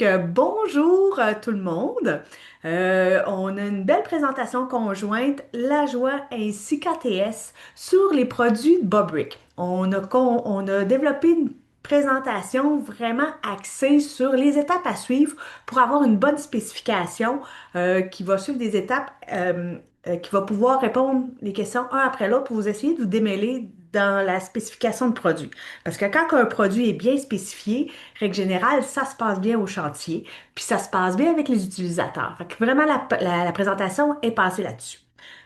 Bonjour tout le monde. On a une belle présentation conjointe, La Joie ainsi qu'ATS, sur les produits de Bobrick. On a développé une présentation vraiment axée sur les étapes à suivre pour avoir une bonne spécification qui va suivre des étapes qui va pouvoir répondre les questions un après l'autre pour vous essayer de vous démêler dans la spécification de produit. Parce que quand un produit est bien spécifié, règle générale, ça se passe bien au chantier, puis ça se passe bien avec les utilisateurs. Fait que vraiment, la présentation est passée là-dessus.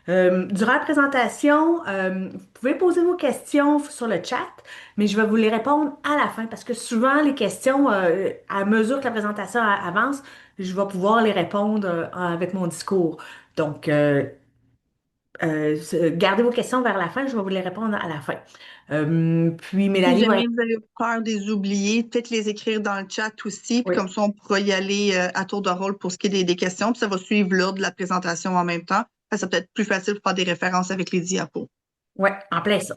Durant la présentation, vous pouvez poser vos questions sur le chat, mais je vais vous les répondre à la fin parce que souvent, les questions, à mesure que la présentation avance, je vais pouvoir les répondre avec mon discours. Donc, gardez vos questions vers la fin, je vais vous les répondre à la fin. Puis Si Mélanie va jamais vous avez peur des oublier, peut-être les écrire dans le chat aussi, puis oui. comme ça, on pourra y aller à tour de rôle pour ce qui est des questions, puis ça va suivre l'ordre de la présentation en même temps. Ça peut être plus facile pour faire des références avec les diapos. Ouais, en plein ça.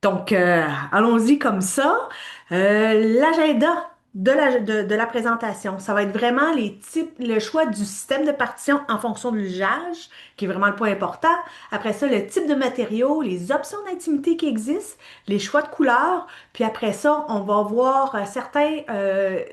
Donc, allons-y comme ça. L'agenda de la présentation, ça va être vraiment les types, le choix du système de partition en fonction de l'usage, qui est vraiment le point important. Après ça, le type de matériaux, les options d'intimité qui existent, les choix de couleurs. Puis après ça, on va voir certains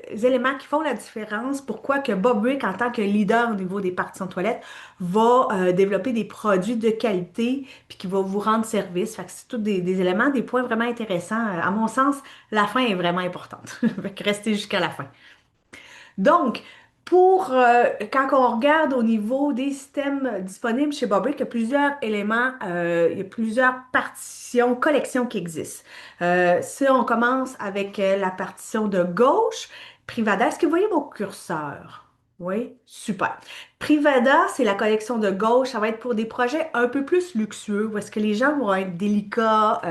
éléments qui font la différence. Pourquoi que Bob Rick, en tant que leader au niveau des partitions de toilettes, va développer des produits de qualité puis qui va vous rendre service. Fait que c'est tous des éléments, des points vraiment intéressants. À mon sens, la fin est vraiment importante. Fait que restez jusqu'à la fin. Donc, quand on regarde au niveau des systèmes disponibles chez Bobrick, il y a plusieurs éléments, il y a plusieurs partitions, collections qui existent. Si on commence avec la partition de gauche, Privada, est-ce que vous voyez mon curseur? Oui, super. Privada, c'est la collection de gauche. Ça va être pour des projets un peu plus luxueux, où est-ce que les gens vont être délicats,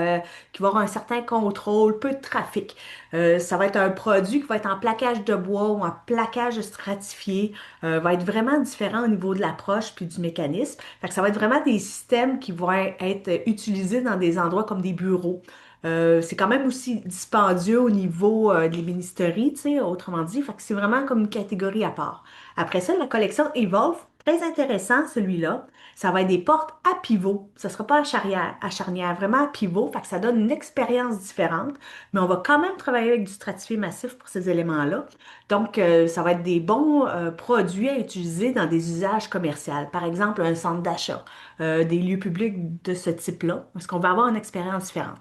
qui vont avoir un certain contrôle, peu de trafic. Ça va être un produit qui va être en plaquage de bois ou en plaquage stratifié, va être vraiment différent au niveau de l'approche puis du mécanisme. Fait que ça va être vraiment des systèmes qui vont être utilisés dans des endroits comme des bureaux. C'est quand même aussi dispendieux au niveau des ministéries, tu sais, autrement dit. Fait que c'est vraiment comme une catégorie à part. Après ça, la collection Evolve, très intéressant celui-là. Ça va être des portes à pivot. Ce ne sera pas à charnière, vraiment à pivot. Fait que ça donne une expérience différente mais on va quand même travailler avec du stratifié massif pour ces éléments-là. Donc, ça va être des bons produits à utiliser dans des usages commerciaux. Par exemple, un centre d'achat, des lieux publics de ce type-là, parce qu'on va avoir une expérience différente.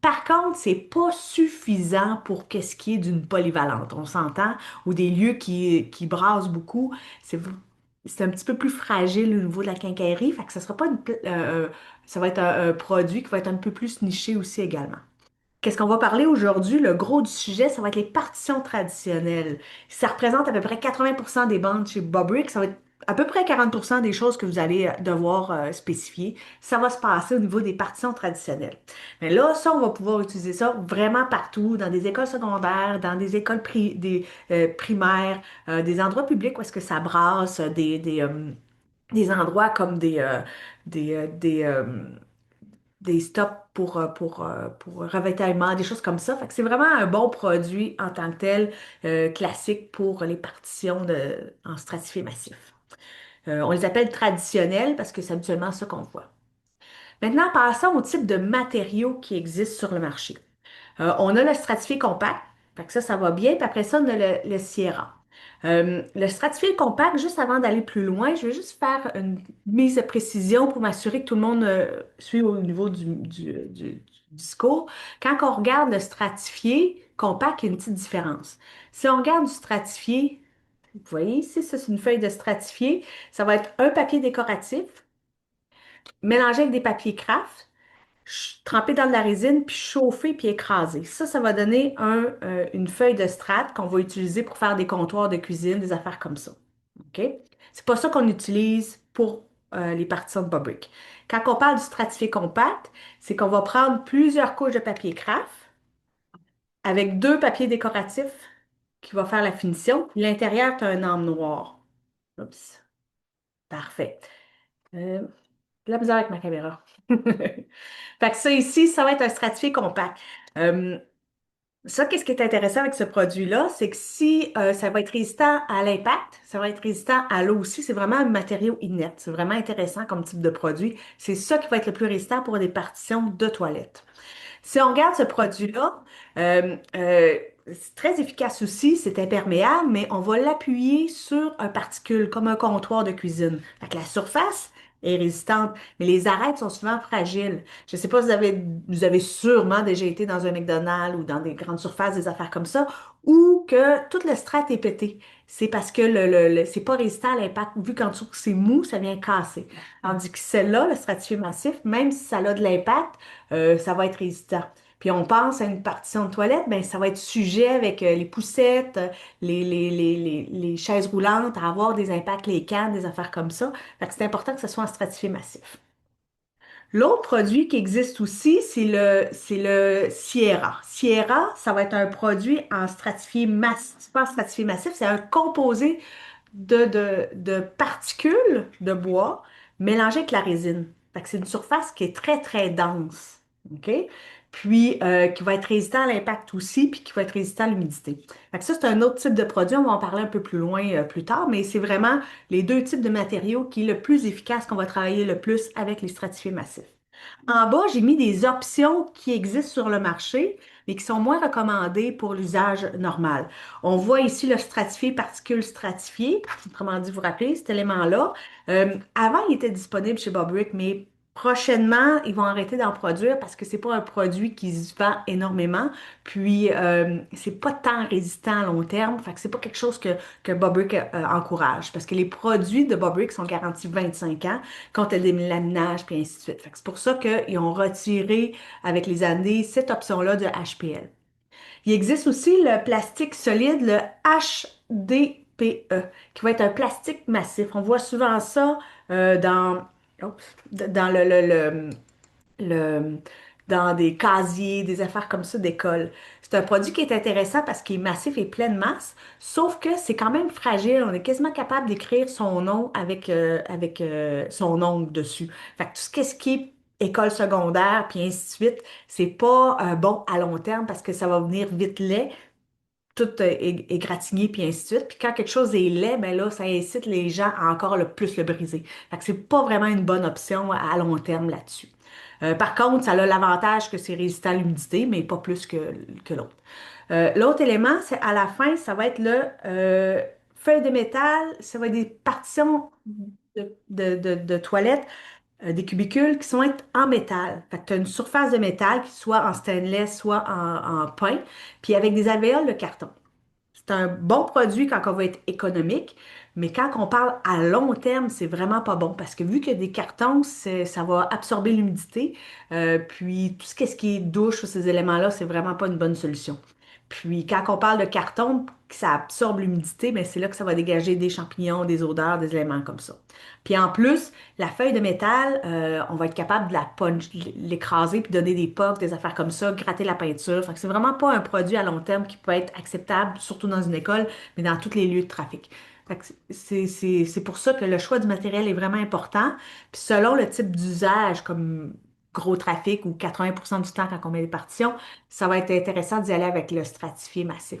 Par contre, c'est pas suffisant pour qu'est-ce qui est d'une polyvalente, on s'entend, ou des lieux qui brassent beaucoup. C'est c'est un petit peu plus fragile au niveau de la quincaillerie, fait que ça sera pas ça va être un produit qui va être un peu plus niché aussi également. Qu'est-ce qu'on va parler aujourd'hui? Le gros du sujet, ça va être les partitions traditionnelles. Ça représente à peu près 80% des bandes chez Bobrick. Ça va être à peu près 40% des choses que vous allez devoir spécifier. Ça va se passer au niveau des partitions traditionnelles. Mais là, ça, on va pouvoir utiliser ça vraiment partout, dans des écoles secondaires, dans des écoles primaires, des endroits publics où est-ce que ça brasse, des endroits comme des stops pour ravitaillement, des choses comme ça. Fait que c'est vraiment un bon produit en tant que tel, classique pour les partitions en stratifié massif. On les appelle traditionnels parce que c'est habituellement ça qu'on voit. Maintenant, passons au type de matériaux qui existent sur le marché. On a le stratifié compact, fait que ça va bien. Puis après ça, on a le Sierra. Le stratifié compact, juste avant d'aller plus loin, je vais juste faire une mise de précision pour m'assurer que tout le monde suit au niveau du discours. Quand on regarde le stratifié compact, il y a une petite différence. Si on regarde du stratifié, vous voyez ici, ça c'est une feuille de stratifié, ça va être un papier décoratif mélangé avec des papiers craft tremper dans de la résine, puis chauffer, puis écraser. Ça va donner une feuille de strat qu'on va utiliser pour faire des comptoirs de cuisine, des affaires comme ça. OK? C'est pas ça qu'on utilise pour les partitions de Bobrick. Quand on parle du stratifié compact, c'est qu'on va prendre plusieurs couches de papier craft avec deux papiers décoratifs qui va faire la finition. Puis l'intérieur, tu as un âme noir. Oups. Parfait. Euh, de la misère avec ma caméra. Fait que ça ici, ça va être un stratifié compact. Euh, Ça, qu'est-ce qui est intéressant avec ce produit-là, c'est que si ça va être résistant à l'impact, ça va être résistant à l'eau aussi, c'est vraiment un matériau inerte. C'est vraiment intéressant comme type de produit. C'est ça qui va être le plus résistant pour des partitions de toilettes. Si on regarde ce produit-là, c'est très efficace aussi, c'est imperméable, mais on va l'appuyer sur un particule, comme un comptoir de cuisine. Fait que la surface est résistante, mais les arêtes sont souvent fragiles. Je ne sais pas si vous avez sûrement déjà été dans un McDonald's ou dans des grandes surfaces, des affaires comme ça, ou que toute le strat est pété. C'est parce que c'est pas résistant à l'impact. Vu qu'en dessous c'est mou, ça vient casser. Tandis que celle-là, le stratifié massif, même si ça a de l'impact, ça va être résistant. Puis on pense à une partition de toilette, ben ça va être sujet avec les poussettes, les chaises roulantes, à avoir des impacts, les cannes, des affaires comme ça. Fait que c'est important que ce soit en stratifié massif. L'autre produit qui existe aussi, c'est le Sierra. Sierra, ça va être un produit en stratifié massif, c'est pas en stratifié massif, c'est un composé de particules de bois mélangées avec la résine. Fait que c'est une surface qui est très, très dense. OK? Puis qui va être résistant à l'impact aussi, puis qui va être résistant à l'humidité. Fait que ça, c'est un autre type de produit. On va en parler un peu plus loin plus tard, mais c'est vraiment les deux types de matériaux qui est le plus efficace, qu'on va travailler le plus avec les stratifiés massifs. En bas, j'ai mis des options qui existent sur le marché, mais qui sont moins recommandées pour l'usage normal. On voit ici le stratifié, particule stratifiée, autrement dit, vous vous rappelez, cet élément-là. Avant, il était disponible chez Bobrick, mais prochainement, ils vont arrêter d'en produire parce que c'est pas un produit qui se vend énormément, puis c'est pas tant résistant à long terme, fait que c'est pas quelque chose que Bobrick encourage, parce que les produits de Bobrick sont garantis 25 ans contre le délaminage, puis ainsi de suite. Fait que c'est pour ça qu'ils ont retiré avec les années cette option-là de HPL. Il existe aussi le plastique solide, le HDPE, qui va être un plastique massif. On voit souvent ça dans, oups, dans le- dans des casiers, des affaires comme ça d'école. C'est un produit qui est intéressant parce qu'il est massif et plein de masse, sauf que c'est quand même fragile. On est quasiment capable d'écrire son nom avec son ongle dessus. Fait que tout ce qui est école secondaire, puis ainsi de suite, c'est pas bon à long terme parce que ça va venir vite laid, tout égratigné, puis ainsi de suite. Puis quand quelque chose est laid, ben là, ça incite les gens à encore le plus le briser. Fait que c'est pas vraiment une bonne option à long terme là-dessus. Par contre, ça a l'avantage que c'est résistant à l'humidité, mais pas plus que l'autre. L'autre élément, c'est à la fin, ça va être le feuille de métal, ça va être des partitions de toilettes, des cubicules qui sont en métal. Fait que tu as une surface de métal qui soit en stainless, soit en pin, puis avec des alvéoles de carton. C'est un bon produit quand on va être économique, mais quand on parle à long terme, c'est vraiment pas bon parce que vu qu'il y a des cartons, ça va absorber l'humidité. Puis tout ce qui est douche ou ces éléments-là, c'est vraiment pas une bonne solution. Puis quand on parle de carton, que ça absorbe l'humidité, mais c'est là que ça va dégager des champignons, des odeurs, des éléments comme ça. Puis en plus, la feuille de métal, on va être capable de la punch, l'écraser puis donner des pocs, des affaires comme ça, gratter la peinture. Fait que c'est vraiment pas un produit à long terme qui peut être acceptable, surtout dans une école, mais dans tous les lieux de trafic. Fait que c'est pour ça que le choix du matériel est vraiment important. Puis selon le type d'usage, comme gros trafic ou 80% du temps quand on met des partitions, ça va être intéressant d'y aller avec le stratifié massif.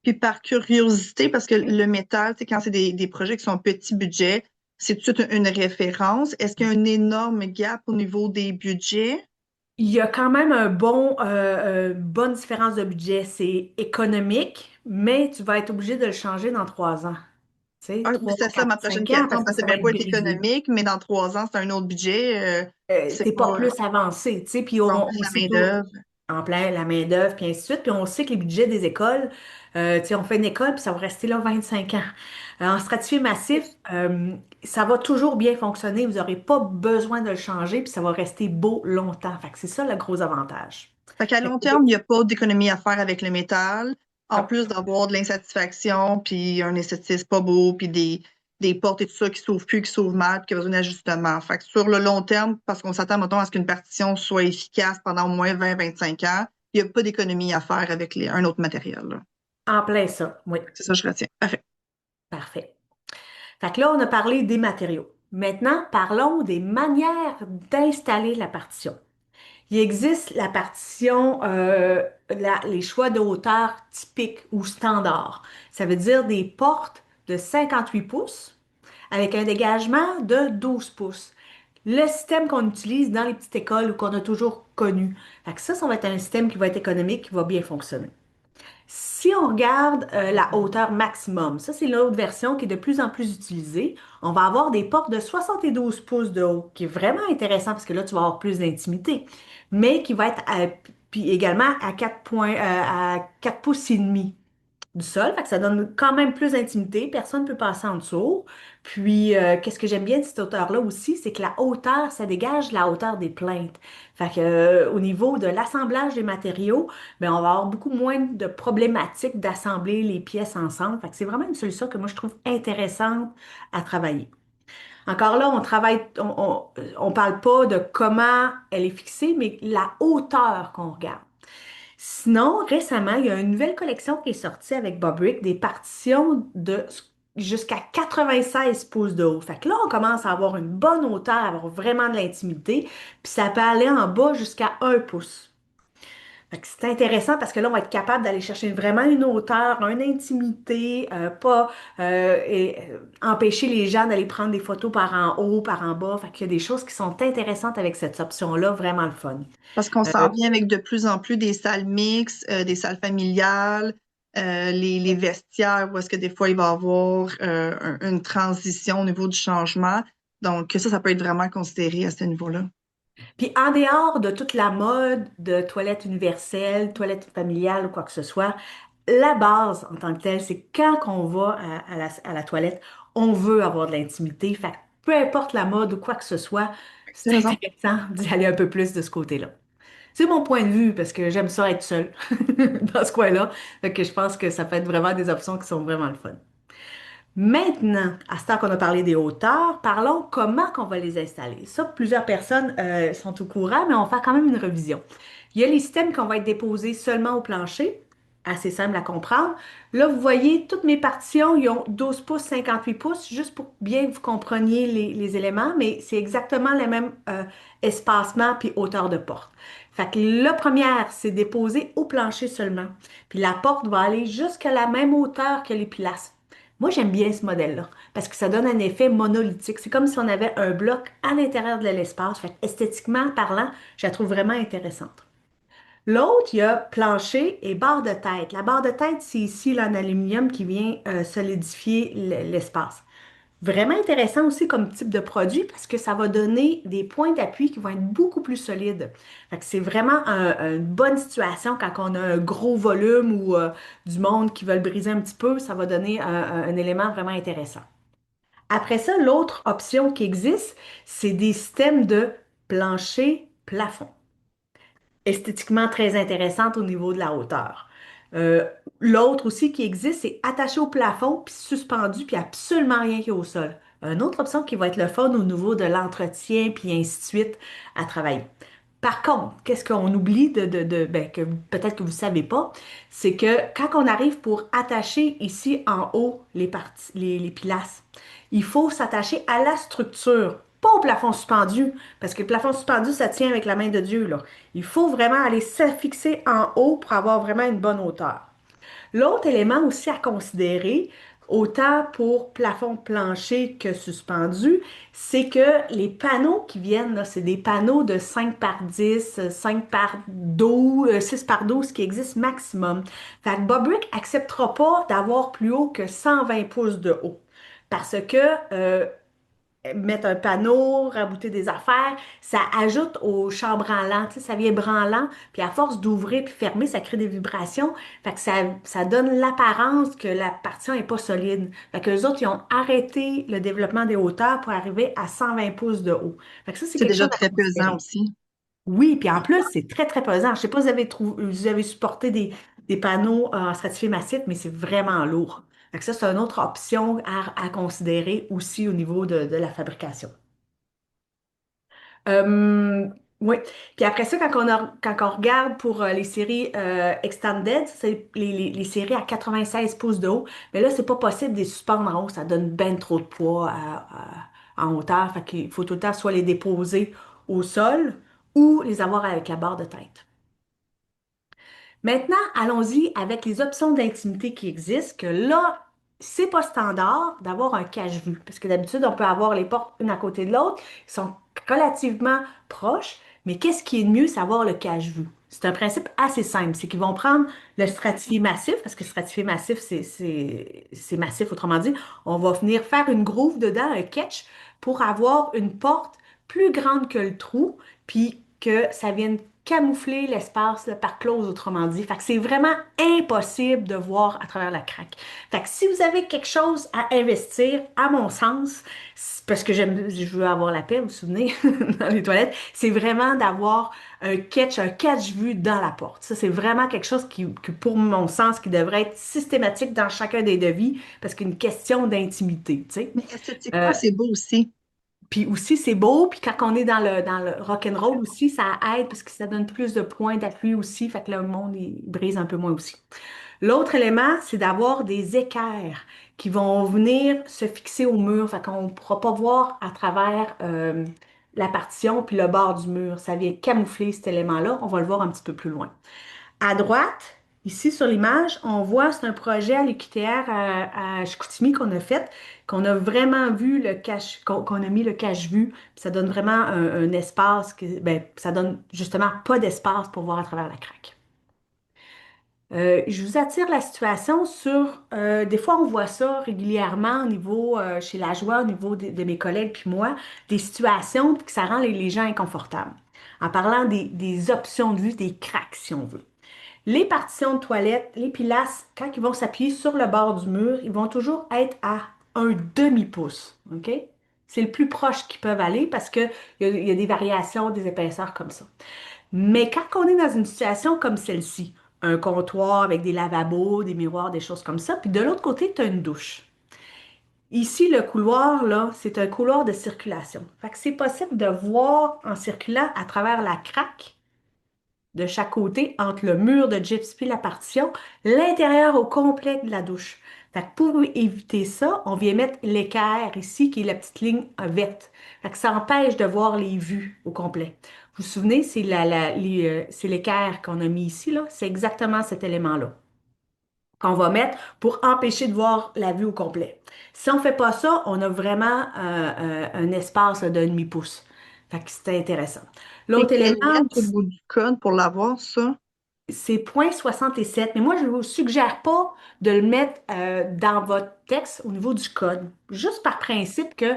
Puis par curiosité, parce que le métal, c'est quand c'est des projets qui sont petit budget, c'est tout de suite une référence. Est-ce qu'il y a un énorme gap au niveau des budgets? Il y a quand même bonne différence de budget. C'est économique, mais tu vas être obligé de le changer dans 3 ans. Tu sais, Ah, trois, c'est ça quatre, ma prochaine 5 ans, question, parce que parce que ça ça va va être pas être brisé. économique, mais dans 3 ans, c'est un autre budget. C'est T'es pas pas plus avancé, tu sais, puis en on, plus on la sait tout main-d'œuvre. en plein la main-d'œuvre, puis ainsi de suite, puis on sait que les budgets des écoles, tu sais, on fait une école, puis ça va rester là 25 ans. En stratifié massif, ça va toujours bien fonctionner, vous n'aurez pas besoin de le changer, puis ça va rester beau longtemps. Fait que c'est ça le gros avantage. Fait qu'à Fait long que, terme, il n'y a pas d'économie à faire avec le métal, en non. plus d'avoir de l'insatisfaction, puis un esthétisme pas beau, puis des portes et tout ça qui s'ouvrent plus, qui s'ouvrent mal, puis qui ont besoin d'ajustement. Fait que sur le long terme, parce qu'on s'attend, mettons, à ce qu'une partition soit efficace pendant au moins 20-25 ans, il n'y a pas d'économie à faire avec un autre matériel, là. En plein ça, oui, C'est ça que je retiens. Parfait. parfait. Fait que là, on a parlé des matériaux. Maintenant, parlons des manières d'installer la partition. Il existe la partition les choix de hauteur typiques ou standards. Ça veut dire des portes de 58 pouces avec un dégagement de 12 pouces. Le système qu'on utilise dans les petites écoles ou qu'on a toujours connu. Fait que ça va être un système qui va être économique, qui va bien fonctionner. Si on regarde la hauteur maximum, ça c'est l'autre version qui est de plus en plus utilisée, on va avoir des portes de 72 pouces de haut, qui est vraiment intéressant parce que là tu vas avoir plus d'intimité, mais qui va être puis également à 4 pouces et demi du sol, fait que ça donne quand même plus d'intimité, personne ne peut passer en dessous. Puis, qu'est-ce que j'aime bien de cette hauteur-là aussi, c'est que la hauteur, ça dégage la hauteur des plaintes. Fait que, au niveau de l'assemblage des matériaux, ben, on va avoir beaucoup moins de problématiques d'assembler les pièces ensemble. Fait que c'est vraiment une solution que moi, je trouve intéressante à travailler. Encore là, on travaille, on parle pas de comment elle est fixée, mais la hauteur qu'on regarde. Sinon, récemment, il y a une nouvelle collection qui est sortie avec Bobrick, des partitions de jusqu'à 96 pouces de haut. Fait que là, on commence à avoir une bonne hauteur, à avoir vraiment de l'intimité, puis ça peut aller en bas jusqu'à 1 pouce. Fait que c'est intéressant parce que là, on va être capable d'aller chercher vraiment une hauteur, une intimité, pas empêcher les gens d'aller prendre des photos par en haut, par en bas. Fait qu'il y a des choses qui sont intéressantes avec cette option-là, vraiment le fun. Parce qu'on Euh, s'en vient avec de plus en plus des salles mixtes, des salles familiales, les vestiaires, où est-ce que des fois il va y avoir une transition au niveau du changement. Donc, ça peut être vraiment considéré à ce niveau-là. Puis en dehors de toute la mode de toilette universelle, toilette familiale ou quoi que ce soit, la base en tant que telle, c'est quand on va à la toilette, on veut avoir de l'intimité. Fait que peu importe la mode ou quoi que ce soit, C'est c'est raison. intéressant d'y aller un peu plus de ce côté-là. C'est mon point de vue parce que j'aime ça être seule dans ce coin-là. Fait que je pense que ça peut être vraiment des options qui sont vraiment le fun. Maintenant, à ce temps qu'on a parlé des hauteurs, parlons comment qu'on va les installer. Ça, plusieurs personnes sont au courant, mais on va faire quand même une revision. Il y a les systèmes qui vont être déposés seulement au plancher, assez simple à comprendre. Là, vous voyez, toutes mes partitions, ils ont 12 pouces, 58 pouces, juste pour bien que vous compreniez les éléments, mais c'est exactement le même espacement puis hauteur de porte. Fait que la première, c'est déposé au plancher seulement. Puis la porte va aller jusqu'à la même hauteur que les pilastres. Moi, j'aime bien ce modèle-là parce que ça donne un effet monolithique. C'est comme si on avait un bloc à l'intérieur de l'espace. Fait que esthétiquement parlant, je la trouve vraiment intéressante. L'autre, il y a plancher et barre de tête. La barre de tête, c'est ici là, en aluminium qui vient solidifier l'espace. Vraiment intéressant aussi comme type de produit parce que ça va donner des points d'appui qui vont être beaucoup plus solides. Fait que c'est vraiment une bonne situation quand on a un gros volume ou du monde qui veut le briser un petit peu, ça va donner un élément vraiment intéressant. Après ça, l'autre option qui existe, c'est des systèmes de plancher-plafond esthétiquement très intéressante au niveau de la hauteur. Euh, L'autre aussi qui existe, c'est attaché au plafond, puis suspendu, puis absolument rien qui est au sol. Une autre option qui va être le fun au niveau de l'entretien, puis ainsi de suite à travailler. Par contre, qu'est-ce qu'on oublie ben, que peut-être que vous ne savez pas, c'est que quand on arrive pour attacher ici en haut les parties, les pilastres, il faut s'attacher à la structure, pas au plafond suspendu, parce que le plafond suspendu, ça tient avec la main de Dieu, là. Il faut vraiment aller s'affixer en haut pour avoir vraiment une bonne hauteur. L'autre élément aussi à considérer, autant pour plafond plancher que suspendu, c'est que les panneaux qui viennent, là, c'est des panneaux de 5 par 10, 5 par 12, 6 par 12 qui existent maximum. Fait que Bobrick acceptera pas d'avoir plus haut que 120 pouces de haut. Parce que mettre un panneau, rabouter des affaires, ça ajoute au char branlant, tu sais, ça vient branlant, puis à force d'ouvrir puis fermer, ça crée des vibrations, fait que ça donne l'apparence que la partition est pas solide. Fait que les autres, ils ont arrêté le développement des hauteurs pour arriver à 120 pouces de haut. Fait que ça, c'est C'est quelque déjà chose à très pesant considérer. aussi. Oui, puis en plus, c'est très, très pesant. Je sais pas si vous avez supporté des panneaux en stratifié massif, mais c'est vraiment lourd. Fait que ça, c'est une autre option à considérer aussi au niveau de la fabrication. Euh, oui. Puis après ça, quand on regarde pour les séries Extended, c'est les séries à 96 pouces de haut, mais là, c'est pas possible de les suspendre en haut. Ça donne ben trop de poids en hauteur. Fait qu'il faut tout le temps soit les déposer au sol ou les avoir avec la barre de tête. Maintenant, allons-y avec les options d'intimité qui existent, que là, c'est pas standard d'avoir un cache-vue, parce que d'habitude, on peut avoir les portes une à côté de l'autre, ils sont relativement proches, mais qu'est-ce qui est de mieux, c'est avoir le cache-vue. C'est un principe assez simple, c'est qu'ils vont prendre le stratifié massif, parce que le stratifié massif, c'est massif, autrement dit, on va venir faire une groove dedans, un catch, pour avoir une porte plus grande que le trou, puis que ça vienne camoufler l'espace là, par close, autrement dit. Fait que c'est vraiment impossible de voir à travers la craque. Fait que si vous avez quelque chose à investir, à mon sens, parce que je veux avoir la paix, vous vous souvenez, dans les toilettes, c'est vraiment d'avoir un catch vue dans la porte. Ça, c'est vraiment quelque chose que, pour mon sens, qui devrait être systématique dans chacun des devis, parce qu'il y a une question d'intimité, tu sais. Mais esthétiquement, Euh, c'est beau aussi. puis aussi, c'est beau. Puis quand on est dans le rock and roll aussi, ça aide parce que ça donne plus de points d'appui aussi. Fait que le monde, il brise un peu moins aussi. L'autre élément, c'est d'avoir des équerres qui vont venir se fixer au mur. Fait qu'on ne pourra pas voir à travers la partition puis le bord du mur. Ça vient camoufler cet élément-là. On va le voir un petit peu plus loin. À droite, ici sur l'image, on voit, c'est un projet à l'UQTR à Chicoutimi qu'on a fait, qu'on a vraiment vu le cache, qu'on a mis le cache-vue, puis ça donne vraiment un espace, ben, ça donne justement pas d'espace pour voir à travers la craque. Je vous attire la situation sur, des fois on voit ça régulièrement au niveau, chez la joie, au niveau de mes collègues puis moi, des situations puis que ça rend les gens inconfortables. En parlant des options de vue, des craques si on veut. Les partitions de toilette, les pilastres, quand ils vont s'appuyer sur le bord du mur, ils vont toujours être à un demi-pouce. OK? C'est le plus proche qu'ils peuvent aller parce qu'il y a des variations des épaisseurs comme ça. Mais quand on est dans une situation comme celle-ci, un comptoir avec des lavabos, des miroirs, des choses comme ça, puis de l'autre côté, tu as une douche. Ici, le couloir, là, c'est un couloir de circulation. Fait que c'est possible de voir en circulant à travers la craque de chaque côté, entre le mur de gyps puis la partition, l'intérieur au complet de la douche. Fait que pour éviter ça, on vient mettre l'équerre ici, qui est la petite ligne verte. Fait que ça empêche de voir les vues au complet. Vous vous souvenez, c'est l'équerre qu'on a mis ici, là. C'est exactement cet élément-là qu'on va mettre pour empêcher de voir la vue au complet. Si on fait pas ça, on a vraiment un espace là, d'un demi-pouce. Fait que c'est intéressant. C'est L'autre quelle élément, lettre au bout du code pour l'avoir, ça? c'est 0,67, mais moi, je ne vous suggère pas de le mettre dans votre texte au niveau du code. Juste par principe que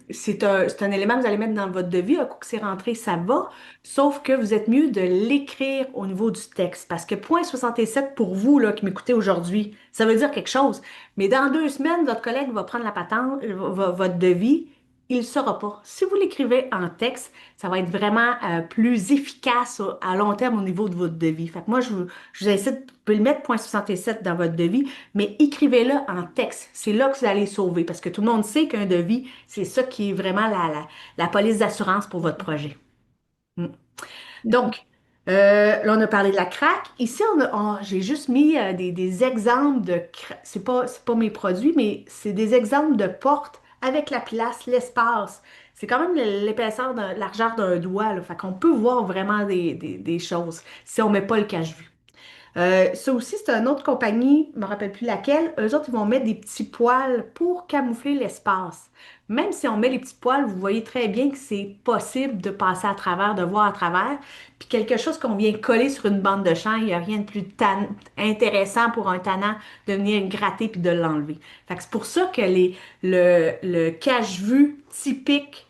c'est un élément que vous allez mettre dans votre devis. Un coup que c'est rentré, ça va. Sauf que vous êtes mieux de l'écrire au niveau du texte. Parce que 0,67 pour vous là, qui m'écoutez aujourd'hui, ça veut dire quelque chose. Mais dans 2 semaines, votre collègue va prendre la patente, votre devis. Il ne saura pas. Si vous l'écrivez en texte, ça va être vraiment plus efficace à long terme au niveau de votre devis. Fait que moi, je vous incite, vous pouvez le mettre 0,67 dans votre devis, mais écrivez-le en texte. C'est là que vous allez sauver parce que tout le monde sait qu'un devis, c'est ça qui est vraiment la police d'assurance pour votre projet. Mm. Donc, là, on a parlé de la craque. Ici, j'ai juste mis des exemples de craque. C'est pas mes produits, mais c'est des exemples de portes avec la place, l'espace. C'est quand même l'épaisseur, de largeur d'un doigt, là. Fait qu'on peut voir vraiment des choses si on met pas le cache-vue. Ça aussi, c'est une autre compagnie, je me rappelle plus laquelle. Eux autres, ils vont mettre des petits poils pour camoufler l'espace. Même si on met les petits poils, vous voyez très bien que c'est possible de passer à travers, de voir à travers. Puis quelque chose qu'on vient coller sur une bande de champ, il n'y a rien de plus intéressant pour un tannant de venir gratter puis de l'enlever. Fait que c'est pour ça que le cache-vue typique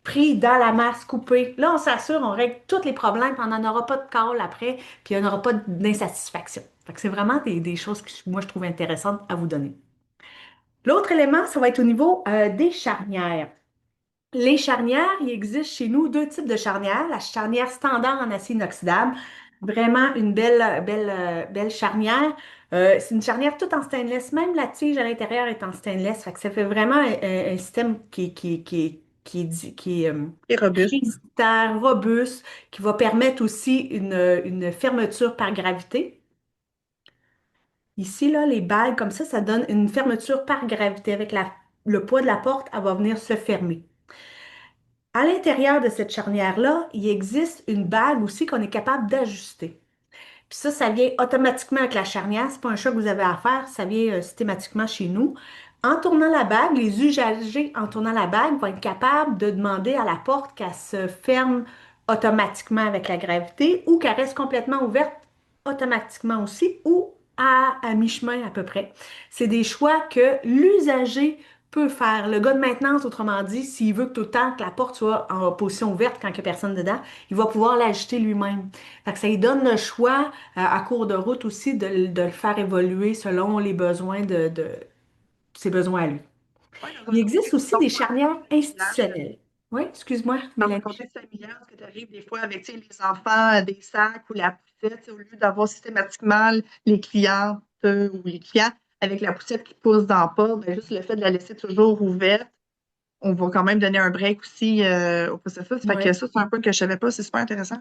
pris dans la masse, coupé. Là, on s'assure, on règle tous les problèmes, puis on n'en aura pas de call après, puis on n'aura pas d'insatisfaction. Fait que c'est vraiment des choses que moi, je trouve intéressantes à vous donner. L'autre élément, ça va être au niveau des charnières. Les charnières, il existe chez nous 2 types de charnières. La charnière standard en acier inoxydable, vraiment une belle charnière. C'est une charnière toute en stainless. Même la tige à l'intérieur est en stainless. Fait que ça fait vraiment un système qui est C'est robuste. résistant, robuste, qui va permettre aussi une fermeture par gravité. Ici, là, les balles comme ça donne une fermeture par gravité. Avec le poids de la porte, elle va venir se fermer. À l'intérieur de cette charnière-là, il existe une bague aussi qu'on est capable d'ajuster. Puis ça vient automatiquement avec la charnière. C'est pas un choix que vous avez à faire, ça vient systématiquement chez nous. En tournant la bague, les usagers, en tournant la bague, vont être capables de demander à la porte qu'elle se ferme automatiquement avec la gravité ou qu'elle reste complètement ouverte automatiquement aussi ou à mi-chemin à peu près. C'est des choix que l'usager peut faire. Le gars de maintenance, autrement dit, s'il veut que tout le temps que la porte soit en position ouverte quand il n'y a personne dedans, il va pouvoir l'ajuster lui-même. Fait que ça lui donne le choix à cours de route aussi de le faire évoluer selon les besoins de ses besoins à lui. Ouais, dans un Il existe contexte, aussi mettons, des charnières institutionnelles. Oui, excuse-moi, dans un Mélanie. contexte familial, est-ce que tu arrives des fois avec tu sais, les enfants, des sacs ou la poussette, tu sais, au lieu d'avoir systématiquement les clientes ou les clients avec la poussette qui pousse dans le pas, ben, juste le fait de la laisser toujours ouverte, on va quand même donner un break aussi au processus. Fait que Oui. ça, c'est un point que je savais pas, c'est super intéressant.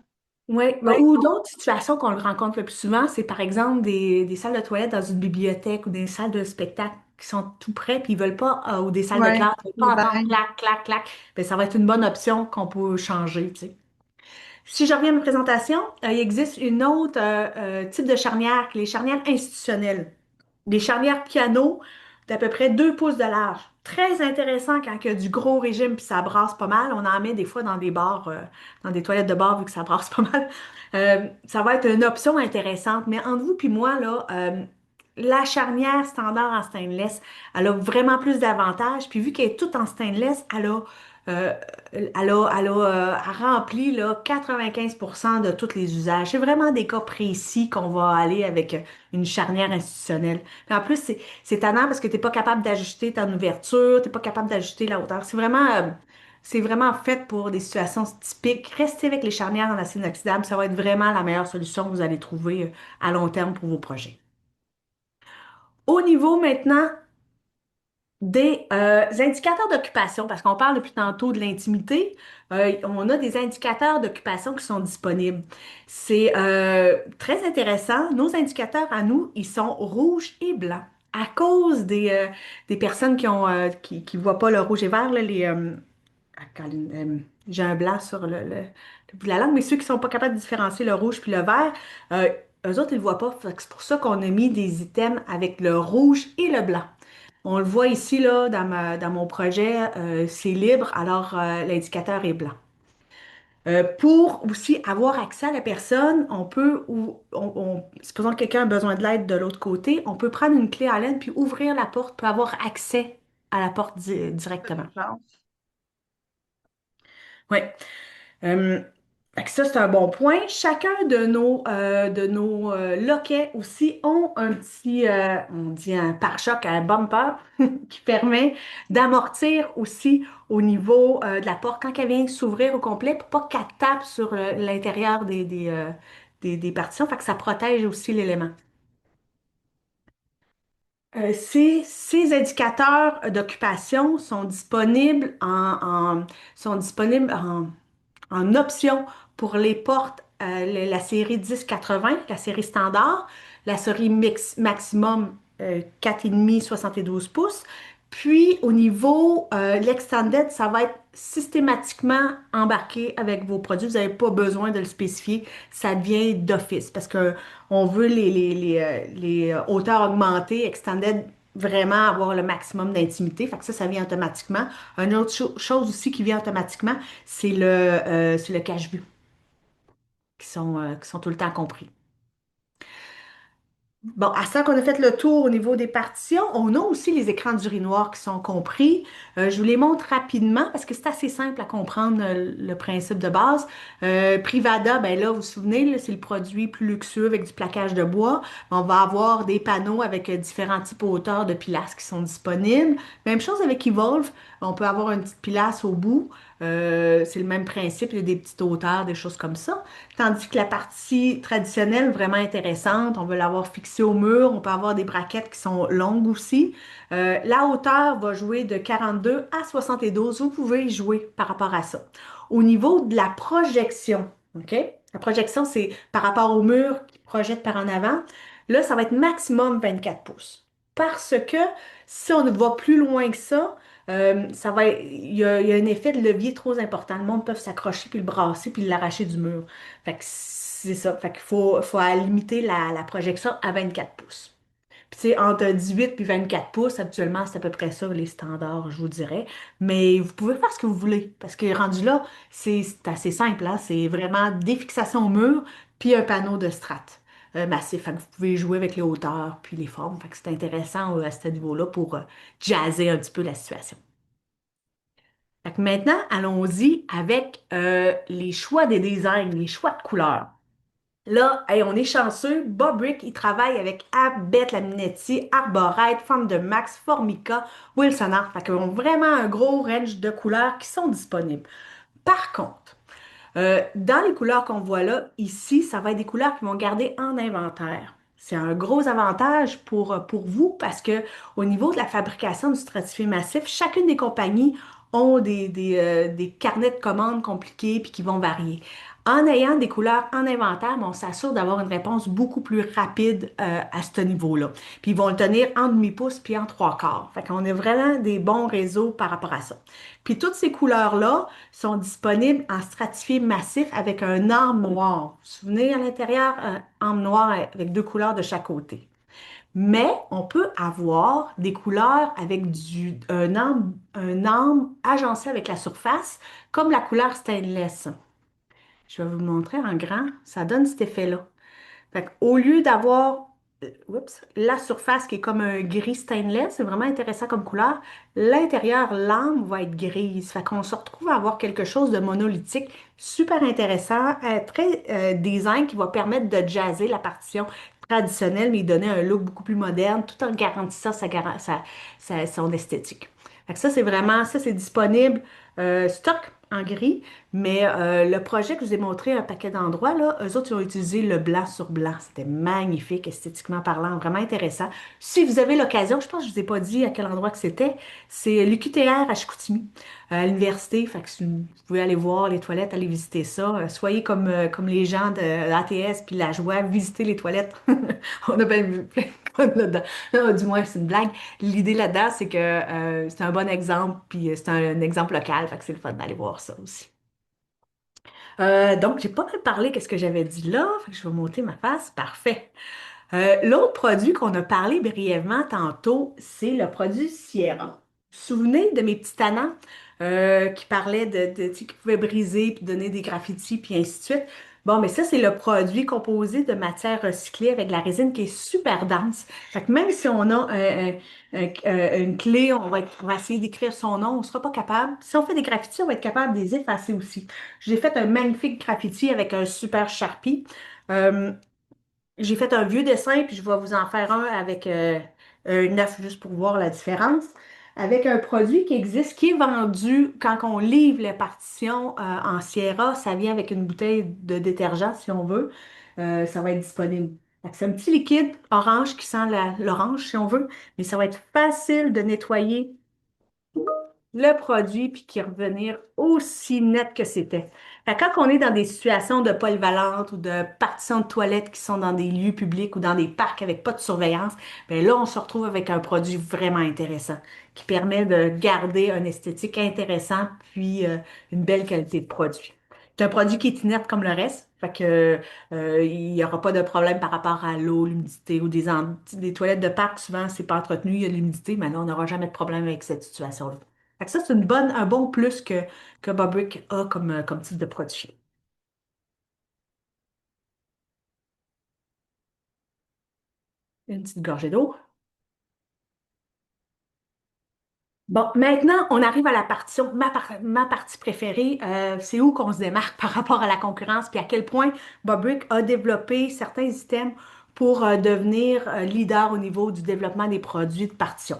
Oui, ou d'autres situations qu'on le rencontre le plus souvent, c'est par exemple des salles de toilette dans une bibliothèque ou des salles de spectacle qui sont tout près, puis ils veulent pas, ou des salles de Ouais, classe, ils veulent pas les entendre bagues. clac, clac, clac. Ben, ça va être une bonne option qu'on peut changer, tu sais. Si je reviens à ma présentation, il existe une autre type de charnière, les charnières institutionnelles. Des charnières piano d'à peu près 2 pouces de large. Très intéressant quand il y a du gros régime puis ça brasse pas mal. On en met des fois dans des bars, dans des toilettes de bar vu que ça brasse pas mal. Ça va être une option intéressante. Mais entre vous puis moi, là, la charnière standard en stainless, elle a vraiment plus d'avantages. Puis vu qu'elle est toute en stainless, euh, elle rempli là, 95% de tous les usages. C'est vraiment des cas précis qu'on va aller avec une charnière institutionnelle. Puis en plus, c'est tannant parce que tu n'es pas capable d'ajuster ton ouverture, tu n'es pas capable d'ajuster la hauteur. C'est vraiment fait pour des situations typiques. Restez avec les charnières en acier inoxydable, ça va être vraiment la meilleure solution que vous allez trouver à long terme pour vos projets. Au niveau maintenant des indicateurs d'occupation, parce qu'on parle depuis tantôt de l'intimité, on a des indicateurs d'occupation qui sont disponibles. C'est très intéressant. Nos indicateurs à nous, ils sont rouges et blancs. À cause des personnes qui voient pas le rouge et vert, là, Colin, j'ai un blanc sur le bout de la langue, mais ceux qui sont pas capables de différencier le rouge puis le vert, euh, eux autres, ils le voient pas. Fait que c'est pour ça qu'on a mis des items avec le rouge et le blanc. On le voit ici, là, dans mon projet, c'est libre, alors l'indicateur est blanc. Pour aussi avoir accès à la personne, on peut, supposons que quelqu'un a besoin de l'aide de l'autre côté, on peut prendre une clé à laine puis ouvrir la porte pour avoir accès à la porte Pas directement. d'urgence. Oui. Euh, fait que ça, c'est un bon point. Chacun de nos loquets aussi ont un petit, on dit un pare-choc, un bumper qui permet d'amortir aussi au niveau de la porte quand elle vient s'ouvrir au complet pour pas qu'elle tape sur l'intérieur des partitions. Fait que ça protège aussi l'élément. Ces indicateurs d'occupation sont disponibles en option pour les portes, la série 1080, la série standard, la série maximum 4,5 72 pouces. Puis au niveau l'extended, ça va être systématiquement embarqué avec vos produits. Vous n'avez pas besoin de le spécifier. Ça vient d'office parce que on veut les hauteurs augmentées, extended, vraiment avoir le maximum d'intimité. Fait que ça vient automatiquement. Une autre chose aussi qui vient automatiquement, c'est le cache-vue qui sont tout le temps compris. Bon, à ça qu'on a fait le tour au niveau des partitions, on a aussi les écrans d'urinoir qui sont compris. Je vous les montre rapidement parce que c'est assez simple à comprendre le principe de base. Privada, ben là, vous vous souvenez, là, c'est le produit plus luxueux avec du plaquage de bois. On va avoir des panneaux avec différents types hauteurs de pilastres qui sont disponibles. Même chose avec Evolve, on peut avoir une petite pilastre au bout. C'est le même principe, il y a des petites hauteurs, des choses comme ça. Tandis que la partie traditionnelle, vraiment intéressante, on veut l'avoir fixée au mur, on peut avoir des braquettes qui sont longues aussi. La hauteur va jouer de 42 à 72. Vous pouvez y jouer par rapport à ça. Au niveau de la projection, OK? La projection, c'est par rapport au mur qui projette par en avant. Là, ça va être maximum 24 pouces. Parce que si on va plus loin que ça, il y a un effet de levier trop important. Le monde peut s'accrocher puis le brasser puis l'arracher du mur. Fait que c'est ça. Fait qu'il faut limiter la projection à 24 pouces. Puis, tu sais, entre 18 puis 24 pouces, habituellement, c'est à peu près ça, les standards, je vous dirais. Mais vous pouvez faire ce que vous voulez. Parce que rendu là, c'est assez simple, hein. C'est vraiment des fixations au mur, puis un panneau de strat massif. Fait que vous pouvez jouer avec les hauteurs, puis les formes. Fait que c'est intéressant à ce niveau-là pour jazzer un petit peu la situation. Fait que maintenant, allons-y avec les choix des designs, les choix de couleurs. Là, hey, on est chanceux. Bobrick, il travaille avec Abet Laminetti, Arborite, Max, Formica, Wilson Art. Fait qu'ils ont vraiment un gros range de couleurs qui sont disponibles. Par contre, dans les couleurs qu'on voit là, ici, ça va être des couleurs qui vont garder en inventaire. C'est un gros avantage pour vous parce que au niveau de la fabrication du stratifié massif, chacune des compagnies ont des carnets de commandes compliqués puis qui vont varier. En ayant des couleurs en inventaire, on s'assure d'avoir une réponse beaucoup plus rapide à ce niveau-là. Puis ils vont le tenir en demi-pouce puis en trois quarts. Fait qu'on a vraiment des bons réseaux par rapport à ça. Puis toutes ces couleurs-là, sont disponibles en stratifié massif avec un arme noir. Vous vous souvenez, à l'intérieur, un arme noir avec deux couleurs de chaque côté. Mais on peut avoir des couleurs avec un arme agencé avec la surface, comme la couleur stainless. Je vais vous le montrer en grand. Ça donne cet effet-là. Fait au lieu d'avoir la surface qui est comme un gris stainless, c'est vraiment intéressant comme couleur, l'intérieur, l'âme va être grise. Fait qu'on se retrouve à avoir quelque chose de monolithique, super intéressant, très design qui va permettre de jazzer la partition traditionnelle, mais donner un look beaucoup plus moderne, tout en garantissant son esthétique. Fait que ça, c'est vraiment, ça, c'est disponible stock en gris. Mais le projet que je vous ai montré à un paquet d'endroits, là, eux autres, ils ont utilisé le blanc sur blanc. C'était magnifique, esthétiquement parlant, vraiment intéressant. Si vous avez l'occasion, je pense que je ne vous ai pas dit à quel endroit que c'était, c'est l'UQTR à Chicoutimi, à l'université. Fait que si vous pouvez aller voir les toilettes, aller visiter ça. Soyez comme les gens de l'ATS puis la joie, visitez les toilettes. On a bien vu plein de fun là-dedans. Non, du moins, c'est une blague. L'idée là-dedans, c'est que c'est un bon exemple, puis c'est un exemple local. Fait que c'est le fun d'aller voir ça aussi. Donc, j'ai pas mal parlé qu'est-ce que j'avais dit là. Fait que je vais monter ma face. Parfait. L'autre produit qu'on a parlé brièvement tantôt, c'est le produit Sierra. Vous vous souvenez de mes petits tannants qui parlaient tu sais, qui pouvaient briser puis donner des graffitis puis ainsi de suite? Bon, mais ça, c'est le produit composé de matière recyclée avec de la résine qui est super dense. Fait que même si on a une clé, on va essayer d'écrire son nom, on ne sera pas capable. Si on fait des graffitis, on va être capable de les effacer aussi. J'ai fait un magnifique graffiti avec un super Sharpie. Euh, j'ai fait un vieux dessin, puis je vais vous en faire un avec un neuf juste pour voir la différence. Avec un produit qui existe, qui est vendu quand on livre les partitions en Sierra, ça vient avec une bouteille de détergent si on veut. Ça va être disponible. Fait que c'est un petit liquide orange qui sent l'orange si on veut, mais ça va être facile de nettoyer le produit puis qui revenir aussi net que c'était. Fait que quand on est dans des situations de polyvalente ou de partitions de toilettes qui sont dans des lieux publics ou dans des parcs avec pas de surveillance, bien là, on se retrouve avec un produit vraiment intéressant qui permet de garder un esthétique intéressant puis une belle qualité de produit. C'est un produit qui est inerte comme le reste. Fait que, il n'y aura pas de problème par rapport à l'eau, l'humidité ou des toilettes de parc. Souvent, c'est pas entretenu, il y a de l'humidité, mais là, on n'aura jamais de problème avec cette situation-là. Fait que ça, c'est un bon plus que Bobrick a comme type de produit. Une petite gorgée d'eau. Bon, maintenant, on arrive à la partition, ma partie préférée. C'est où qu'on se démarque par rapport à la concurrence, puis à quel point Bobrick a développé certains items pour devenir leader au niveau du développement des produits de partition.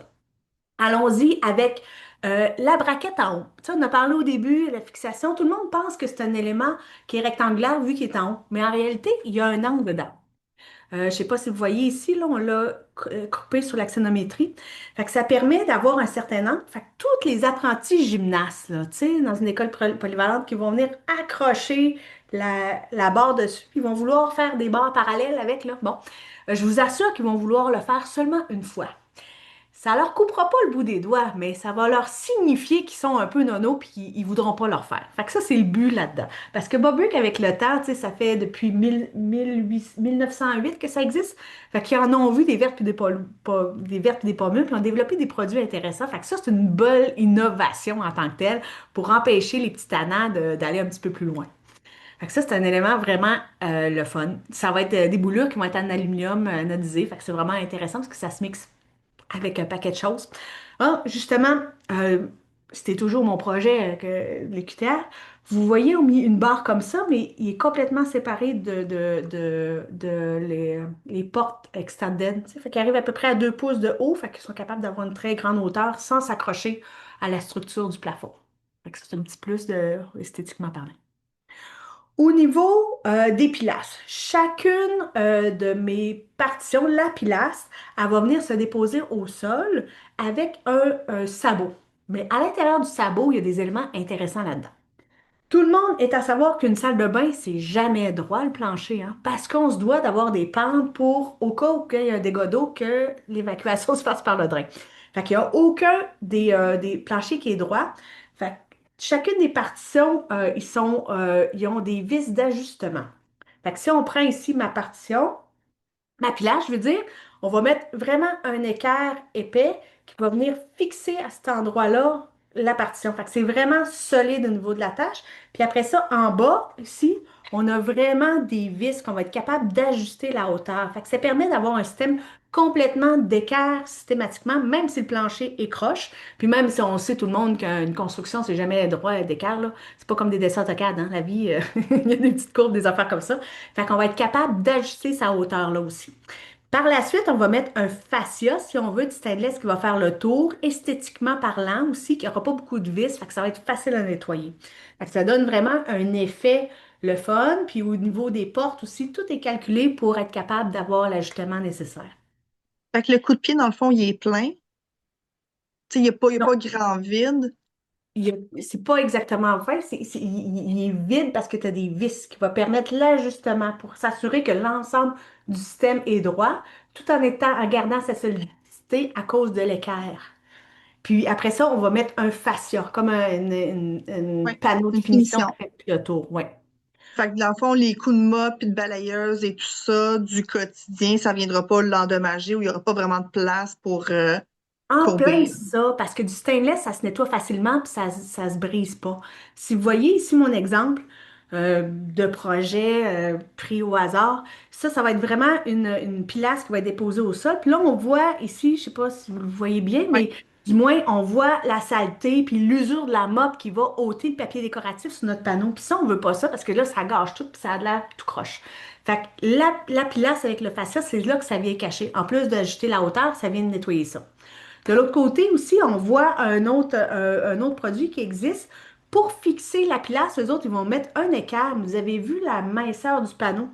Allons-y avec la braquette en haut. Tu sais, on a parlé au début, la fixation. Tout le monde pense que c'est un élément qui est rectangulaire vu qu'il est en haut. Mais en réalité, il y a un angle dedans. Je ne sais pas si vous voyez ici, là, on l'a coupé sur l'axonométrie. Fait que ça permet d'avoir un certain angle. Fait que tous les apprentis gymnastes, là, tu sais, dans une école polyvalente, qui vont venir accrocher la barre dessus, ils vont vouloir faire des barres parallèles avec, là. Bon, je vous assure qu'ils vont vouloir le faire seulement une fois. Ça leur coupera pas le bout des doigts, mais ça va leur signifier qu'ils sont un peu nono puis qu'ils voudront pas leur faire. Fait que ça, c'est le but là-dedans. Parce que Bob Brick, avec le temps, tu sais, ça fait depuis 1908 que ça existe. Fait qu'ils en ont vu des vertes puis des vertes puis des pas mûres, puis ont développé des produits intéressants. Fait que ça, c'est une belle innovation en tant que telle pour empêcher les petits tannants d'aller un petit peu plus loin. Fait que ça, c'est un élément vraiment le fun. Ça va être des boulures qui vont être en aluminium anodisé. Fait que c'est vraiment intéressant parce que ça se mixe avec un paquet de choses. Ah, justement, c'était toujours mon projet que l'EQTR. Vous voyez une barre comme ça, mais il est complètement séparé de les portes extended. Tu sais, fait qu'il arrive à peu près à 2 pouces de haut, fait qu'ils sont capables d'avoir une très grande hauteur sans s'accrocher à la structure du plafond. Fait que c'est un petit plus esthétiquement parlant. Au niveau des pilastres, chacune de mes partitions, la pilastre, elle va venir se déposer au sol avec un sabot. Mais à l'intérieur du sabot, il y a des éléments intéressants là-dedans. Tout le monde est à savoir qu'une salle de bain, c'est jamais droit le plancher, hein, parce qu'on se doit d'avoir des pentes pour, au cas où il y a un dégât d'eau, que l'évacuation se fasse par le drain. Fait qu'il n'y a aucun des planchers qui est droit. Fait que chacune des partitions, ils ont des vis d'ajustement. Fait que si on prend ici ma partition, ma pilasse, je veux dire, on va mettre vraiment un équerre épais qui va venir fixer à cet endroit-là la partition. Fait que c'est vraiment solide au niveau de la tâche. Puis après ça, en bas, ici, on a vraiment des vis qu'on va être capable d'ajuster la hauteur. Fait que ça permet d'avoir un système complètement d'équerre systématiquement, même si le plancher est croche. Puis même si on sait tout le monde qu'une construction, c'est jamais droit d'équerre, là. C'est pas comme des dessins AutoCAD, hein, la vie, il y a des petites courbes, des affaires comme ça. Fait qu'on va être capable d'ajuster sa hauteur là aussi. Par la suite, on va mettre un fascia, si on veut, du stainless qui va faire le tour, esthétiquement parlant aussi, qui n'aura pas beaucoup de vis, fait que ça va être facile à nettoyer. Fait que ça donne vraiment un effet le fun, puis au niveau des portes aussi, tout est calculé pour être capable d'avoir l'ajustement nécessaire. Fait que le coup de pied, dans le fond, il est plein. Tu sais, il y a pas grand vide. C'est pas exactement vrai, il est vide parce que tu as des vis qui vont permettre l'ajustement pour s'assurer que l'ensemble du système est droit, tout en gardant sa solidité à cause de l'équerre. Puis après ça, on va mettre un fascia, comme un Ouais, panneau de une finition finition. qui fait tout le tour. Ouais. Fait que dans le fond, les coups de mop et de balayeuse et tout ça du quotidien, ça viendra pas l'endommager ou il y aura pas vraiment de place pour En plein courber. ça, parce que du stainless, ça se nettoie facilement puis ça se brise pas. Si vous voyez ici mon exemple de projet pris au hasard, ça va être vraiment une pilasse qui va être déposée au sol. Puis là, on voit ici, je sais pas si vous le voyez bien, Ouais. mais du moins, on voit la saleté puis l'usure de la mop qui va ôter le papier décoratif sur notre panneau. Puis ça, on veut pas ça parce que là, ça gâche tout puis ça a l'air tout croche. Fait que la pilasse avec le fascia, c'est là que ça vient cacher. En plus d'ajouter la hauteur, ça vient de nettoyer ça. De l'autre côté aussi, on voit un autre produit qui existe. Pour fixer la pilasse, eux autres, ils vont mettre un équerre. Vous avez vu la minceur du panneau?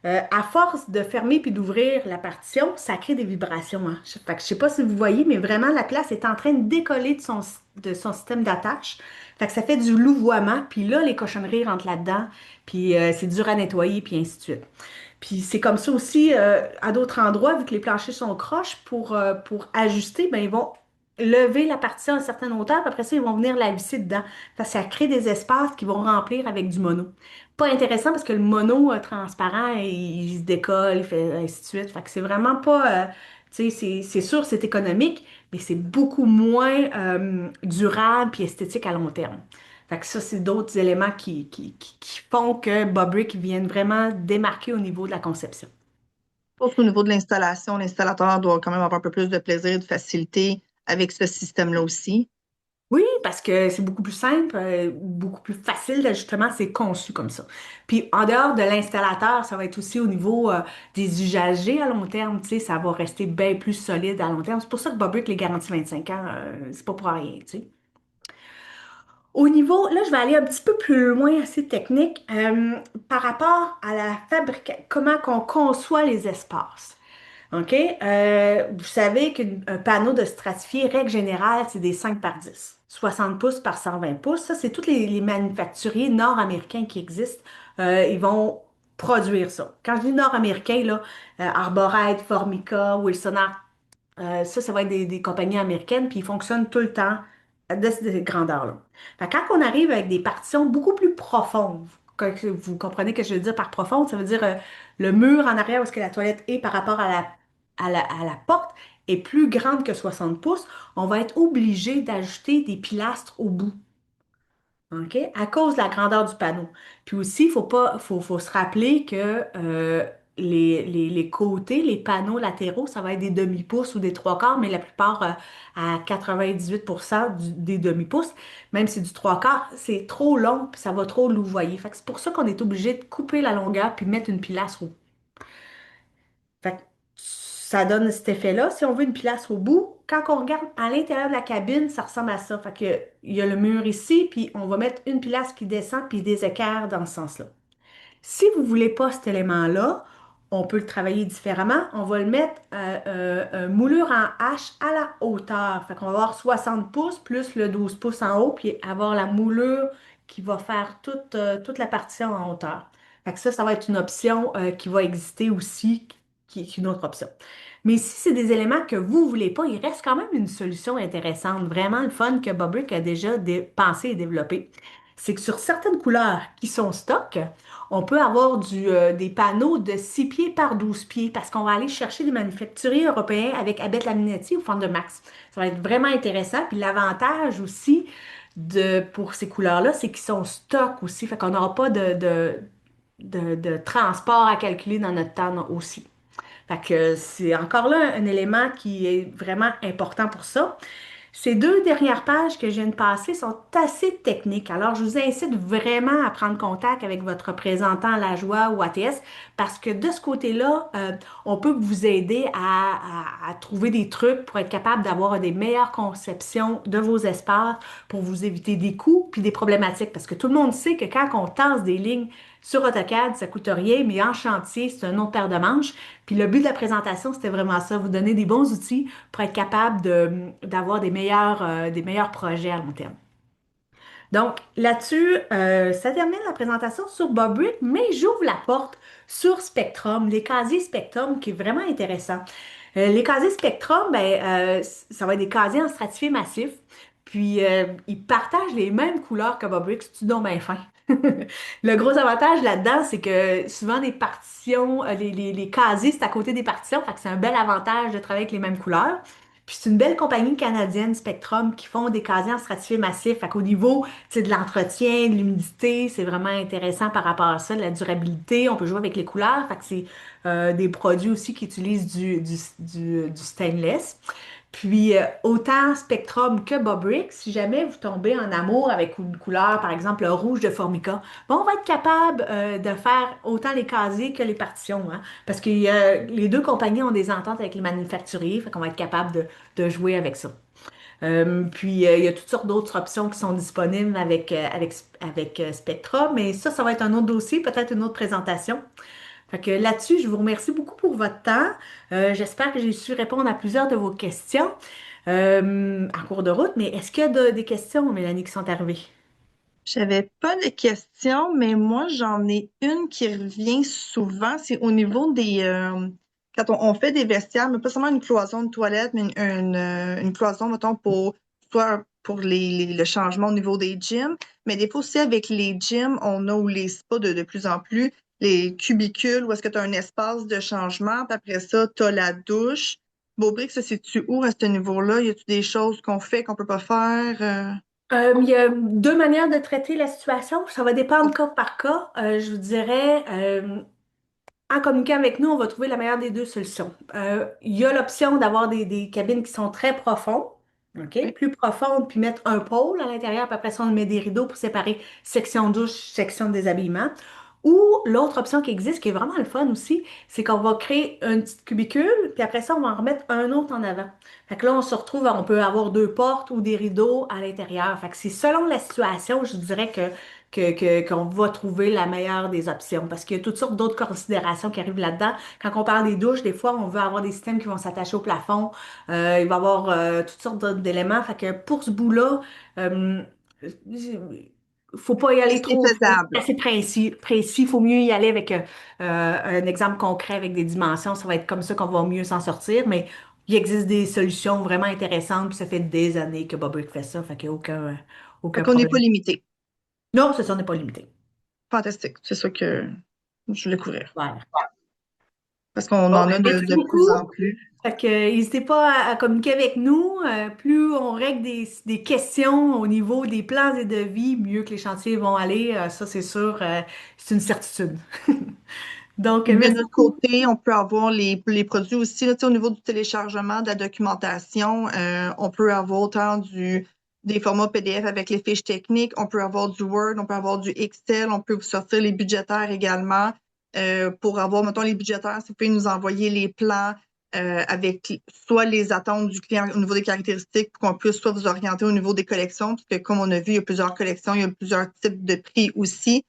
À force de fermer puis d'ouvrir la partition, ça crée des vibrations, hein. Fait que je sais pas si vous voyez, mais vraiment, la pièce est en train de décoller de son système d'attache. Fait que ça fait du louvoiement, puis là, les cochonneries rentrent là-dedans, puis c'est dur à nettoyer, puis ainsi de suite. Puis c'est comme ça aussi à d'autres endroits, vu que les planchers sont croches, pour ajuster, ben, ils vont lever la partition à une certaine hauteur, puis après ça, ils vont venir la visser dedans. Fait que ça crée des espaces qui vont remplir avec du mono. Pas intéressant parce que le mono transparent, il se décolle, il fait ainsi de suite. Fait que c'est vraiment pas, tu sais, c'est sûr, c'est économique, mais c'est beaucoup moins durable puis esthétique à long terme. Fait que ça, c'est d'autres éléments qui font que Bobrick vienne vraiment démarquer au niveau de la conception. Je pense qu'au niveau de l'installation, l'installateur doit quand même avoir un peu plus de plaisir, de facilité avec ce système-là aussi. Oui, parce que c'est beaucoup plus simple, beaucoup plus facile d'ajustement, c'est conçu comme ça. Puis en dehors de l'installateur, ça va être aussi au niveau des usagers à long terme, tu sais, ça va rester bien plus solide à long terme. C'est pour ça que Bobrick les garantit 25 ans, c'est pas pour rien, tu sais. Au niveau, là, je vais aller un petit peu plus loin, assez technique, par rapport à la fabrication, comment qu'on conçoit les espaces. OK? Vous savez qu'un panneau de stratifié, règle générale, c'est des 5 par 10, 60 pouces par 120 pouces. Ça, c'est tous les manufacturiers nord-américains qui existent. Ils vont produire ça. Quand je dis nord-américain, là, Arborite, Formica, Wilson Art, Ça va être des compagnies américaines, puis ils fonctionnent tout le temps de cette grandeur-là. Fait que quand on arrive avec des partitions beaucoup plus profondes, vous comprenez ce que je veux dire par profonde, ça veut dire le mur en arrière où est-ce que la toilette est par rapport à la porte est plus grande que 60 pouces, on va être obligé d'ajouter des pilastres au bout. OK? À cause de la grandeur du panneau. Puis aussi, faut se rappeler que les côtés, les panneaux latéraux, ça va être des demi-pouces ou des trois quarts, mais la plupart à 98% des demi-pouces, même si c'est du trois quarts, c'est trop long, puis ça va trop louvoyer. Fait que c'est pour ça qu'on est obligé de couper la longueur puis mettre une pilastre au. Fait que ça donne cet effet-là. Si on veut une pilastre au bout, quand on regarde à l'intérieur de la cabine, ça ressemble à ça. Fait que, il y a le mur ici, puis on va mettre une pilastre qui descend, puis des équerres dans ce sens-là. Si vous ne voulez pas cet élément-là, on peut le travailler différemment. On va le mettre un moulure en H à la hauteur. Fait qu'on va avoir 60 pouces plus le 12 pouces en haut, puis avoir la moulure qui va faire toute la partition en hauteur. Fait que ça va être une option qui va exister aussi, qui est une autre option. Mais si c'est des éléments que vous ne voulez pas, il reste quand même une solution intéressante, vraiment le fun que Bobrick a déjà pensé et développé. C'est que sur certaines couleurs qui sont stock, on peut avoir des panneaux de 6 pieds par 12 pieds parce qu'on va aller chercher des manufacturiers européens avec Abet Laminetti ou Fond Max. Ça va être vraiment intéressant. Puis l'avantage aussi pour ces couleurs-là, c'est qu'ils sont stock aussi. Fait qu'on n'aura pas de transport à calculer dans notre temps aussi. Fait que c'est encore là un élément qui est vraiment important pour ça. Ces deux dernières pages que je viens de passer sont assez techniques. Alors, je vous incite vraiment à prendre contact avec votre représentant à la joie ou ATS parce que de ce côté-là, on peut vous aider à trouver des trucs pour être capable d'avoir des meilleures conceptions de vos espaces pour vous éviter des coûts puis des problématiques. Parce que tout le monde sait que quand on tasse des lignes sur AutoCAD, ça coûte rien, mais en chantier, c'est un autre paire de manches. Puis le but de la présentation, c'était vraiment ça, vous donner des bons outils pour être capable d'avoir des meilleurs projets à long terme. Donc là-dessus, ça termine la présentation sur Bobrick, mais j'ouvre la porte sur Spectrum, les casiers Spectrum, qui est vraiment intéressant. Les casiers Spectrum, ben, ça va être des casiers en stratifié massif, puis ils partagent les mêmes couleurs que Bobrick, c'est donc bien fin. Le gros avantage là-dedans, c'est que souvent les partitions, les casiers, c'est à côté des partitions, fait que c'est un bel avantage de travailler avec les mêmes couleurs. Puis c'est une belle compagnie canadienne, Spectrum, qui font des casiers en stratifié massif. Fait qu'au niveau, tu sais, de l'entretien, de l'humidité, c'est vraiment intéressant par rapport à ça, de la durabilité. On peut jouer avec les couleurs. Fait que c'est des produits aussi qui utilisent du stainless. Puis, autant Spectrum que Bobrick, si jamais vous tombez en amour avec une couleur, par exemple le rouge de Formica, bon, on va être capable de faire autant les casiers que les partitions, hein, parce que les deux compagnies ont des ententes avec les manufacturiers, fait qu'on va être capable de jouer avec ça. Puis, il y a toutes sortes d'autres options qui sont disponibles avec Spectrum, mais ça va être un autre dossier, peut-être une autre présentation. Fait que là-dessus, je vous remercie beaucoup pour votre temps. J'espère que j'ai su répondre à plusieurs de vos questions en cours de route, mais est-ce qu'il y a des questions, Mélanie, qui sont arrivées? J'avais pas de questions, mais moi, j'en ai une qui revient souvent. C'est au niveau quand on fait des vestiaires, mais pas seulement une cloison de toilette, mais une cloison, mettons, soit pour le changement au niveau des gyms, mais des fois aussi avec les gyms, on a ou les spas de plus en plus, les cubicules, où est-ce que tu as un espace de changement, puis après ça, tu as la douche. Beaubrick, ça situe où à ce niveau-là? Y a-t-il des choses qu'on fait, qu'on peut pas faire? Il y a deux manières de traiter la situation. Ça va dépendre cas par cas. Je vous dirais, en communiquant avec nous, on va trouver la meilleure des deux solutions. Il y a l'option d'avoir des cabines qui sont très profondes, OK? Oui. Plus profondes, puis mettre un pôle à l'intérieur, puis après ça, on met des rideaux pour séparer section douche, section déshabillement. Ou l'autre option qui existe, qui est vraiment le fun aussi, c'est qu'on va créer un petit cubicule, puis après ça, on va en remettre un autre en avant. Fait que là, on se retrouve, on peut avoir deux portes ou des rideaux à l'intérieur. Fait que c'est selon la situation, je dirais qu'on va trouver la meilleure des options. Parce qu'il y a toutes sortes d'autres considérations qui arrivent là-dedans. Quand on parle des douches, des fois, on veut avoir des systèmes qui vont s'attacher au plafond. Il va y avoir toutes sortes d'éléments. Fait que pour ce bout-là, euh, faut pas y aller Qu'est-ce qui est trop faisable? assez précis. Il faut mieux y aller avec un exemple concret avec des dimensions. Ça va être comme ça qu'on va mieux s'en sortir. Mais il existe des solutions vraiment intéressantes, puis ça fait des années que Bobrick fait ça, fait qu'il n'y a Fait aucun qu'on n'est pas problème. limité. Non, c'est ça, on n'est pas limité. Fantastique. C'est ça que je voulais couvrir. Voilà. Parce qu'on Bon, en ben, a merci de plus beaucoup. en plus. Fait que, n'hésitez pas à communiquer avec nous. Plus on règle des questions au niveau des plans et de vie, mieux que les chantiers vont aller. Ça, c'est sûr, c'est une certitude. Donc, Puis de merci notre beaucoup. côté, on peut avoir les produits aussi, là, tu sais, au niveau du téléchargement, de la documentation, on peut avoir autant des formats PDF avec les fiches techniques, on peut avoir du Word, on peut avoir du Excel, on peut vous sortir les budgétaires également. Pour avoir, mettons, les budgétaires, si vous pouvez nous envoyer les plans avec soit les attentes du client au niveau des caractéristiques pour qu'on puisse soit vous orienter au niveau des collections, parce que comme on a vu, il y a plusieurs collections, il y a plusieurs types de prix aussi.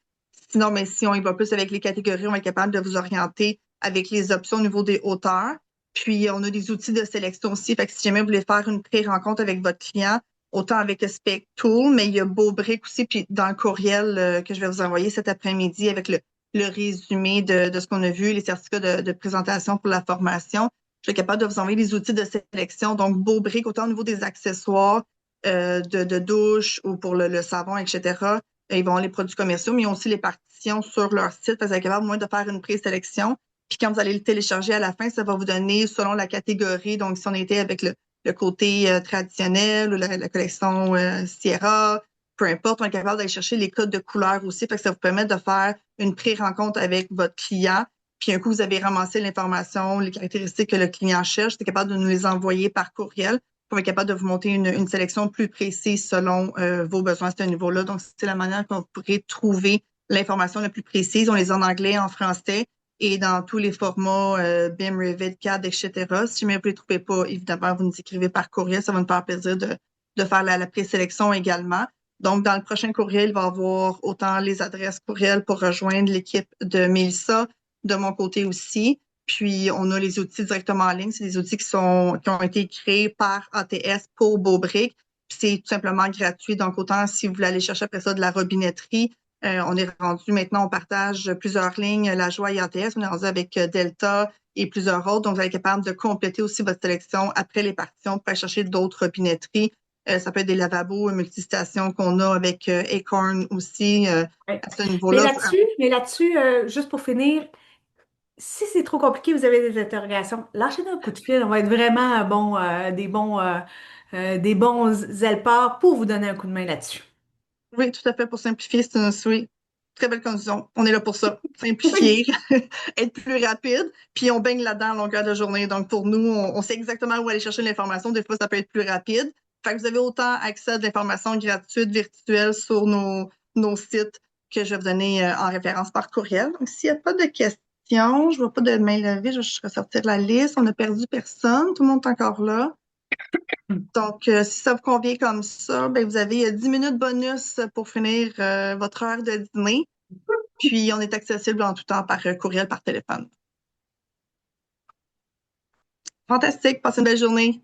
Sinon, mais si on y va plus avec les catégories, on va être capable de vous orienter avec les options au niveau des hauteurs. Puis, on a des outils de sélection aussi. Fait que si jamais vous voulez faire une pré-rencontre avec votre client, autant avec le Spec Tool, mais il y a Beaubrick aussi. Puis, dans le courriel que je vais vous envoyer cet après-midi avec le résumé de ce qu'on a vu, les certificats de présentation pour la formation, je suis capable de vous envoyer les outils de sélection. Donc, Beaubrick, autant au niveau des accessoires de douche ou pour le savon, etc. Ils vont avoir les produits commerciaux, mais ils ont aussi les partitions sur leur site. Parce que vous êtes capable au moins de faire une présélection. Puis quand vous allez le télécharger à la fin, ça va vous donner selon la catégorie. Donc, si on était avec le côté traditionnel ou la collection Sierra, peu importe, on est capable d'aller chercher les codes de couleur aussi. Fait que ça vous permet de faire une pré-rencontre avec votre client. Puis un coup, vous avez ramassé l'information, les caractéristiques que le client cherche, c'est capable de nous les envoyer par courriel pour être capable de vous monter une sélection plus précise selon vos besoins à ce niveau-là. Donc, c'est la manière qu'on pourrait trouver l'information la plus précise. On les a en anglais, en français et dans tous les formats BIM, Revit, CAD, etc. Si jamais vous ne les trouvez pas, évidemment, vous nous écrivez par courriel. Ça va nous faire plaisir de faire la présélection également. Donc, dans le prochain courriel, il va y avoir autant les adresses courriel pour rejoindre l'équipe de Mélissa, de mon côté aussi. Puis, on a les outils directement en ligne. C'est des outils qui ont été créés par ATS pour Beaubrick. Puis, c'est tout simplement gratuit. Donc, autant si vous voulez aller chercher après ça de la robinetterie, on est rendu maintenant, on partage plusieurs lignes, La Joie et ATS. On est rendu avec Delta et plusieurs autres. Donc, vous allez être capable de compléter aussi votre sélection après les partitions pour aller chercher d'autres robinetteries. Ça peut être des lavabos multistations qu'on a avec Acorn aussi Ouais. à ce niveau-là. Mais là-dessus, juste pour finir, si c'est trop compliqué, vous avez des interrogations, lâchez-nous un coup de fil. On va être vraiment des bons helpers pour vous donner un coup de main là-dessus. Oui, tout à fait, pour simplifier, c'est une oui, très belle conclusion. On est là pour ça. Oui. Simplifier, être plus rapide, puis on baigne là-dedans à longueur de journée. Donc, pour nous, on sait exactement où aller chercher l'information. Des fois, ça peut être plus rapide. Fait que vous avez autant accès à de l'information gratuite, virtuelle sur nos sites que je vais vous donner en référence par courriel. Donc, s'il n'y a pas de questions, je ne vois pas de main levée, je vais ressortir la liste. On n'a perdu personne. Tout le monde est encore là. Donc, si ça vous convient comme ça, ben, vous avez 10 minutes bonus pour finir votre heure de dîner. Puis, on est accessible en tout temps par courriel, par téléphone. Fantastique. Passez une belle journée.